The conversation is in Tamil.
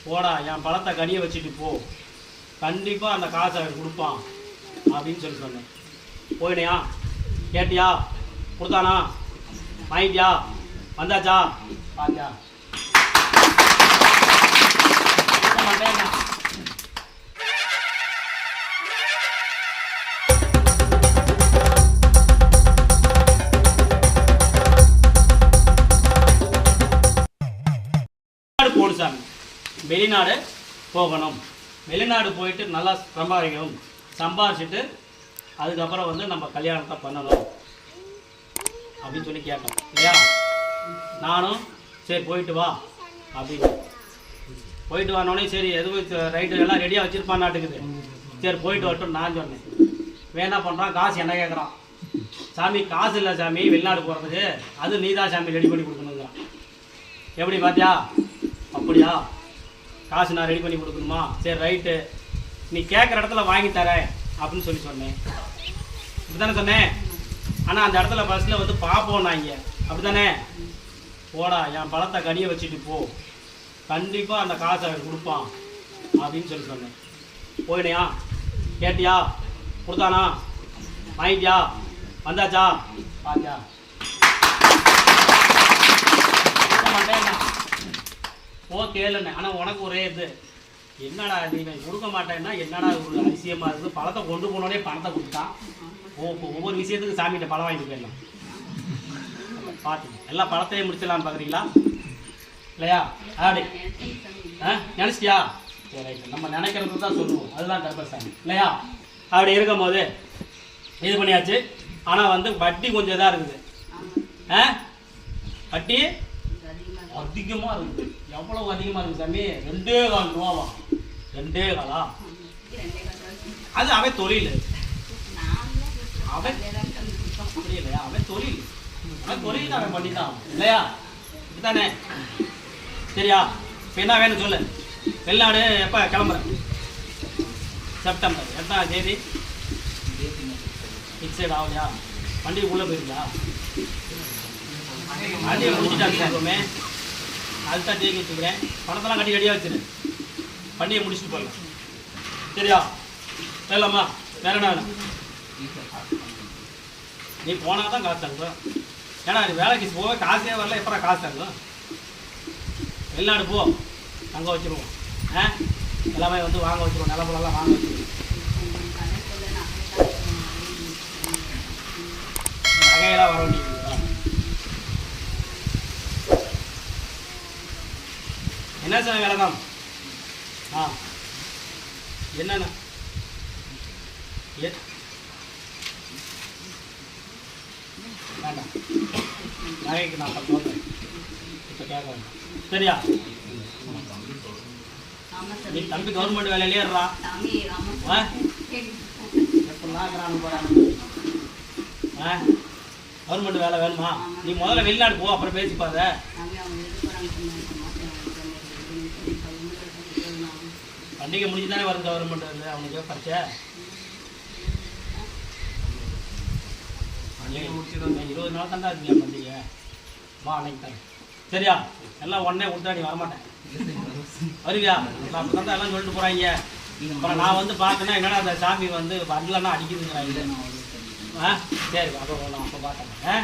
போடா என் பழத்தை கடியை வச்சுட்டு போ, கண்டிப்பாக அந்த காசை அவன் கொடுப்பான் அப்படின்னு சொன்னேன். போயினையா, கேட்டியா, கொடுத்தானா, வாங்கிட்டியா, வந்தாச்சா, பாத்தியா மாட்டேன். போடுசாமி வெளிநாடு போகணும், வெளிநாடு போயிட்டு நல்லா சம்பாதிக்கணும், சம்பாதிச்சுட்டு அதுக்கப்புறம் வந்து நம்ம கல்யாணத்தை பண்ணணும் அப்படின்னு சொல்லி கேட்டோம் இல்லையா. நானும் சரி போயிட்டு வா அப்படின்னு போயிட்டு வானோடனே சரி எதுவும் ரைட்டு எல்லாம் ரெடியாக வச்சுருப்பான் நாட்டுக்குது, சரி போயிட்டு வரட்டும் நான் சொன்னேன். வேணா பண்ணுறான், காசு என்ன கேட்குறான், சாமி காசு இல்லை சாமி வெளிநாடு போகிறதுக்கு, அது நீ தான் சாமி ரெடி பண்ணி கொடுக்கணுங்கிறான். எப்படி பார்த்தியா, அப்படியா காசு நான் ரெடி பண்ணி கொடுக்கணுமா, சரி ரைட்டு நீ கேட்குற இடத்துல வாங்கி தரேன் அப்படின்னு சொன்னேன். இப்படி தானே சொன்னேன். ஆனால் அந்த இடத்துல பஸ்ஸில் வந்து பார்ப்போம் நாங்கள், அப்படி தானே, போடா என் பழத்தை கடியை வச்சுட்டு போ, கண்டிப்பாக அந்த காசை அவன் கொடுப்பான் அப்படின்னு சொன்னேன். போயினையா, கேட்டியா, கொடுத்தானா, வாங்கிட்டியா, வந்தாச்சா, பாத்தியா மாட்டேன். ஓ கேளுண்ணே, ஆனால் உனக்கு ஒரே இது என்னடா நீ கொடுக்க மாட்டேன்னா என்னடா ஒரு அதிசயமாக இருக்குது, பழத்தை கொண்டு போனோடனே பணத்தை கொடுத்தான். ஒவ்வொரு விஷயத்துக்கு சாமிகிட்ட பழம் வாங்கிட்டு போயிடலாம். பார்த்துங்க எல்லா பழத்தையும் முடிச்சிடலான்னு பார்க்குறீங்களா இல்லையா, அப்படி நினச்சிட்டியா, சரி ரைட்டு நம்ம நினைக்கிறது தான் சொல்லுவோம், அதுதான் கர்ப்பசாமி இல்லையா. அப்படி இருக்கும் போது இது பண்ணியாச்சு. ஆனால் வந்து வட்டி கொஞ்சம் இதாக இருக்குது, வட்டி அதிகமாக இருக்குது. எவ்வளவு அதிகமாக இருக்குது சாமி, 2.25 ரூபாவா, 2.25 அது அவன் தொழில், அவன் புரியலையா, அவன் தொழில் தான் அவன் பண்ணித்தான் இல்லையா, இப்படித்தானே. சரியா, இப்போ என்ன வேணும் சொல்லு. வெளிநாடு எப்போ கிளம்புறேன், செப்டம்பர் 8ஆம் தேதி ஃபிக்ஸட் ஆகலையா, வண்டிக்குள்ளே போயிருக்கா, வண்டியை முடிச்சுட்டாங்க எப்பவுமே, அதுதான் தேக்கி வச்சுக்கிறேன், பணத்தெல்லாம் கட்டி கட்டியாக வச்சுரு, வண்டியை முடிச்சுட்டு போயிடலாம். சரியா, போயிடலாமா, வேற என்ன வேணும், நீ போனால் தான் காசு தங்கும். ஏன்னா அது வேலைக்கு போக காசே வரல, எப்போ காசு தங்கும். வெளிநாடு போ, தங்க வச்சுருவோம், எல்லாமே வந்து வாங்க வச்சுருவோம், நிலப்பெல்லாம் வாங்க வச்சுருவோம். நகையெல்லாம் வர வேண்டியது என்ன சார் விளக்கம். என்னண்ணா வேண்டாம், நகைக்கு நான் 10 வருஷம் இப்போ கேட்க வேண்டாம். சரியா, நீ தம்பி கவர்மெண்ட் வேலையிலே இருறா, எப்படிலாம் இருக்கிறான்னு போகிறாங்க. கவர்மெண்ட் வேலை வேணுமா, நீ முதல்ல வெளிநாடு போ, அப்புறம் பேசிப்பாத. பண்டிகை முடிஞ்சு தானே வருது கவர்மெண்ட் வந்து அவனுக்கு பரிச்சை. 20 நாள் தாண்டா இருக்குல்ல பண்டிகை, வா அன்னைக்கு தரேன். சரியா, எல்லாம் உடனே கொடுத்தா நீ வரமாட்டேன், வருவியா, அப்போ தான் எல்லாம் சொல்லிட்டு போகிறாங்க. அப்புறம் நான் வந்து பார்த்தேன்னா என்னடா அந்த சாமி வந்து வரலன்னா அடிக்குதுங்கிறாங்க. சரி அப்போ நான் அப்போ பார்த்தேன்.